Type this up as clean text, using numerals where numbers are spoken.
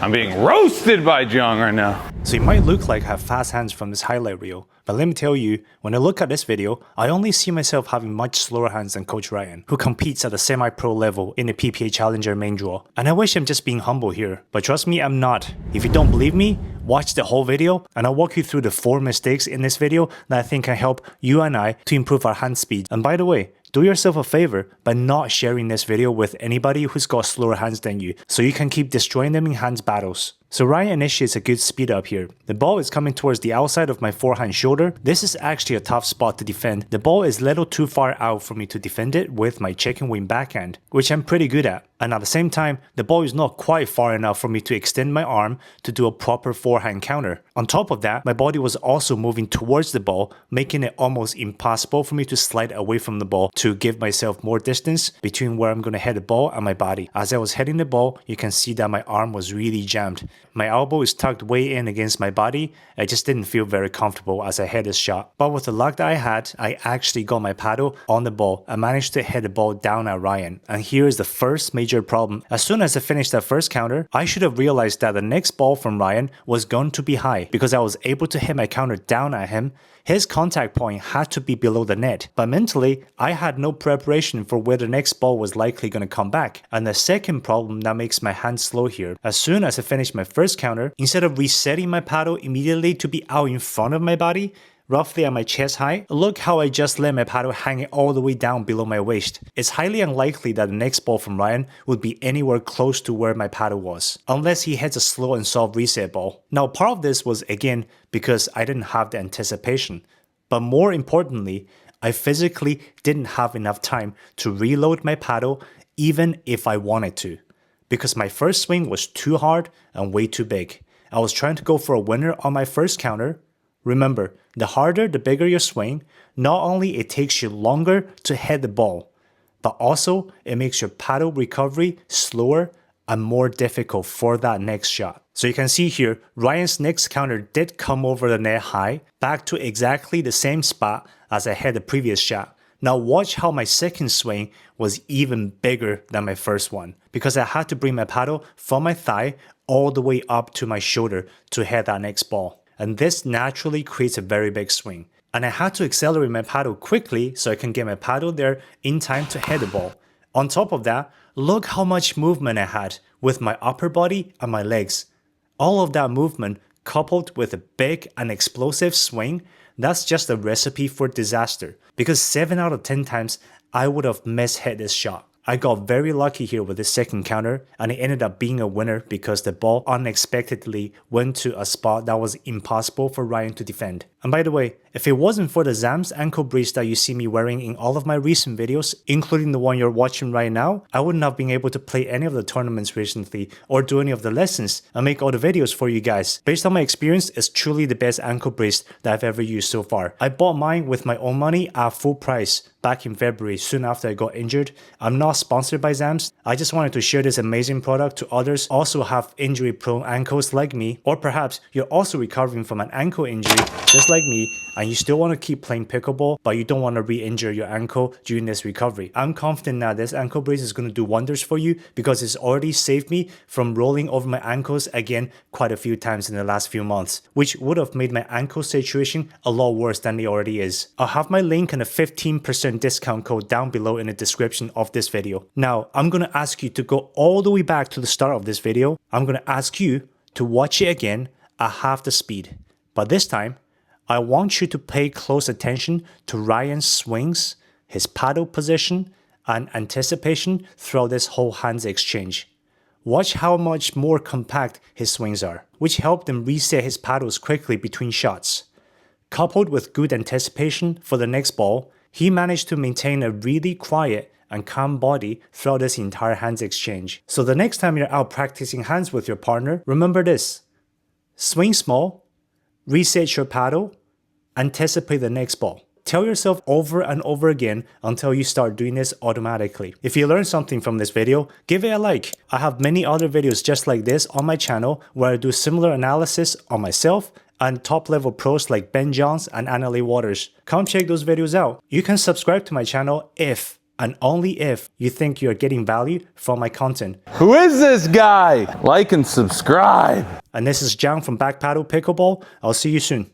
I'm being roasted by John right now. So it might look like I have fast hands from this highlight reel, but let me tell you, when I look at this video, I only see myself having much slower hands than Coach Ryan, who competes at a semi-pro level in the PPA Challenger main draw. And I wish I'm just being humble here, but trust me, I'm not. If you don't believe me, watch the whole video, and I'll walk you through the 4 mistakes in this video that I think can help you and I to improve our hand speed. And by the way, do yourself a favor by not sharing this video with anybody who's got slower hands than you, so you can keep destroying them in hands battles. So Ryan initiates a good speed up here. The ball is coming towards the outside of my forehand shoulder. This is actually a tough spot to defend. The ball is a little too far out for me to defend it with my chicken wing backhand, which I'm pretty good at. And at the same time, the ball is not quite far enough for me to extend my arm to do a proper forehand counter. On top of that, my body was also moving towards the ball, making it almost impossible for me to slide away from the ball to give myself more distance between where I'm going to head the ball and my body. As I was heading the ball, you can see that my arm was really jammed. My elbow is tucked way in against my body. I just didn't feel very comfortable as I hit this shot. But with the luck that I had, I actually got my paddle on the ball and managed to hit the ball down at Ryan. And here is the first major problem. As soon as I finished that first counter, I should have realized that the next ball from Ryan was going to be high because I was able to hit my counter down at him. His contact point had to be below the net, but mentally, I had no preparation for where the next ball was likely going to come back. And the second problem that makes my hand slow here, as soon as I finished my first counter, instead of resetting my paddle immediately to be out in front of my body, roughly at my chest height, look how I just let my paddle hang all the way down below my waist. It's highly unlikely that the next ball from Ryan would be anywhere close to where my paddle was, unless he hits a slow and soft reset ball. Now part of this was again because I didn't have the anticipation, but more importantly, I physically didn't have enough time to reload my paddle even if I wanted to, because my first swing was too hard and way too big. I was trying to go for a winner on my first counter. Remember, the harder, the bigger your swing, not only it takes you longer to hit the ball, but also it makes your paddle recovery slower and more difficult for that next shot. So you can see here, Ryan's next counter did come over the net high, back to exactly the same spot as I had the previous shot. Now watch how my second swing was even bigger than my first one, because I had to bring my paddle from my thigh all the way up to my shoulder to hit that next ball. And this naturally creates a very big swing. And I had to accelerate my paddle quickly so I can get my paddle there in time to hit the ball. On top of that, look how much movement I had with my upper body and my legs. All of that movement coupled with a big and explosive swing, that's just a recipe for disaster. Because 7 out of 10 times, I would have mishit this shot. I got very lucky here with this second counter, and it ended up being a winner because the ball unexpectedly went to a spot that was impossible for Ryan to defend. And by the way, if it wasn't for the ZAMST ankle brace that you see me wearing in all of my recent videos, including the one you're watching right now, I wouldn't have been able to play any of the tournaments recently or do any of the lessons and make all the videos for you guys. Based on my experience, it's truly the best ankle brace that I've ever used so far. I bought mine with my own money at full price back in February, soon after I got injured. I'm not sponsored by ZAMST. I just wanted to share this amazing product to others who also have injury prone ankles like me, or perhaps you're also recovering from an ankle injury just like me, and you still want to keep playing pickleball, but you don't want to re-injure your ankle during this recovery. I'm confident that this ankle brace is going to do wonders for you because it's already saved me from rolling over my ankles again quite a few times in the last few months, which would have made my ankle situation a lot worse than it already is. I'll have my link and a 15% discount code down below in the description of this video. Now, I'm going to ask you to go all the way back to the start of this video. I'm going to ask you to watch it again at half the speed. But this time, I want you to pay close attention to Ryan's swings, his paddle position, and anticipation throughout this whole hands exchange. Watch how much more compact his swings are, which helped him reset his paddles quickly between shots. Coupled with good anticipation for the next ball, he managed to maintain a really quiet and calm body throughout this entire hands exchange. So the next time you're out practicing hands with your partner, remember this: swing small, reset your paddle, anticipate the next ball. Tell yourself over and over again until you start doing this automatically. If you learned something from this video, give it a like. I have many other videos just like this on my channel where I do similar analysis on myself and top level pros like Ben Johns and Annalie Waters. Come check those videos out. You can subscribe to my channel if and only if you think you're getting value from my content. Who is this guy? Like and subscribe. And this is Jiang from Backpaddle Pickleball. I'll see you soon.